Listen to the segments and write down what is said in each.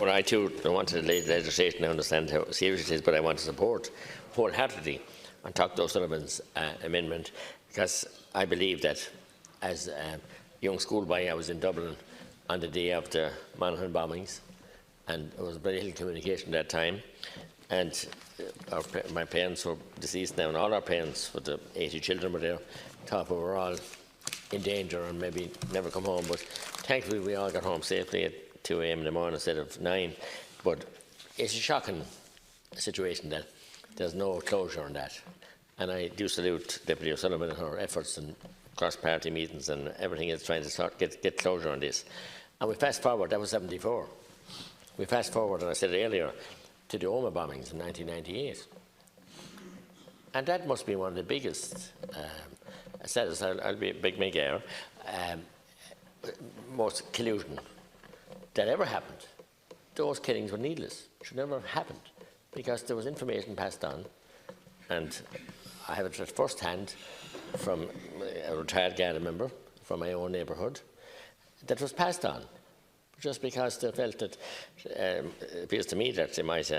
Well, I too wanted the legislation. I understand how serious it is, but I want to support wholeheartedly on Dr. O'Sullivan's amendment, because I believe that as a young schoolboy I was in Dublin on the day of the Monaghan bombings, and there was very little communication at that time, and my parents were deceased now, and all our parents, with the 80 children were there, thought we were all in danger and maybe never come home, but thankfully we all got home safely at 2 a.m. in the morning instead of 9. But it's a shocking situation that there's no closure on that, and I do salute Deputy O'Sullivan and her efforts and cross-party meetings and everything is trying to get closure on this. And we fast forward, that was 74. We fast forward, and I said earlier, to the Omagh bombings in 1998. And that must be one of the biggest, I'll be a big McGrath, most collusion that ever happened. Those killings were needless, should never have happened, because there was information passed on, and I have it at first hand from a retired Garda member from my own neighbourhood that was passed on, just because they felt that it appears to me that they might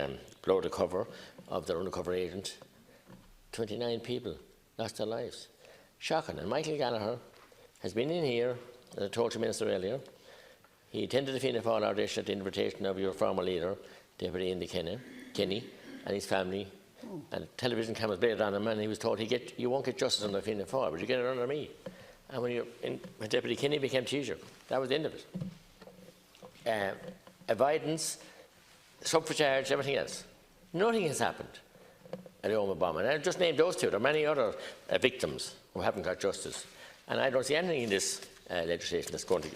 blow the cover of their undercover agent. 29 people lost their lives. Shocking. And Michael Gallagher has been in here, as I told the Minister earlier. He attended the Fianna Fáil audition at the invitation of your former leader, Deputy Enda Kenny, and his family. And television cameras blared on him, and he was told, you won't get justice under Fianna Fáil, but you get it under me. And when Deputy Kenny became Taoiseach, that was the end of it. Avoidance, subterfuge, everything else. Nothing has happened at the Omagh bomb. And I just named those two. There are many other victims who haven't got justice. And I don't see anything in this legislation that's going to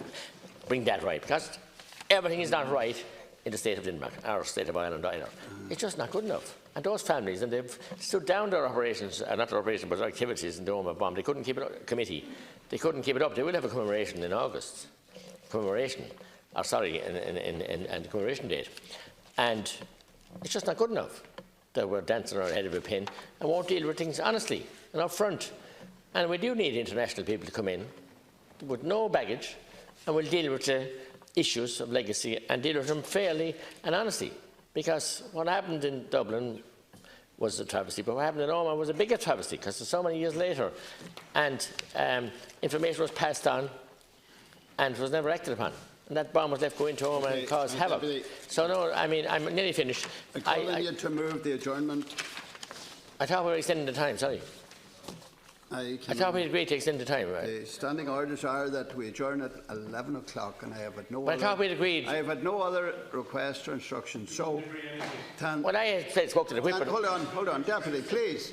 bring that right, because everything is not right in the state of Denmark, or state of Ireland either. It's just not good enough. And those families, and they've stood down their operations, not their operations, but their activities in the Omagh bomb. They couldn't keep it up, committee. They couldn't keep it up. They will have a commemoration in August. Commemoration. Or sorry, and the commemoration date. And it's just not good enough that we're dancing around the head of a pin and won't deal with things honestly and up front. And we do need international people to come in with no baggage, and we'll deal with the issues of legacy and deal with them fairly and honestly. Because what happened in Dublin was a travesty, but what happened in Omagh was a bigger travesty, because it's so many years later, and information was passed on and was never acted upon. And that bomb was left go into Omagh and cause havoc. So no, I mean, I'm nearly finished. I'm calling you to move the adjournment. I thought we were extending the time, sorry. I thought we agreed to extend the time. Right? The standing orders are that we adjourn at 11 o'clock, and I have had no but I thought we'd agreed. I have had no other requests or instructions. So, well, I spoke to the whip. Hold on, Deputy, please.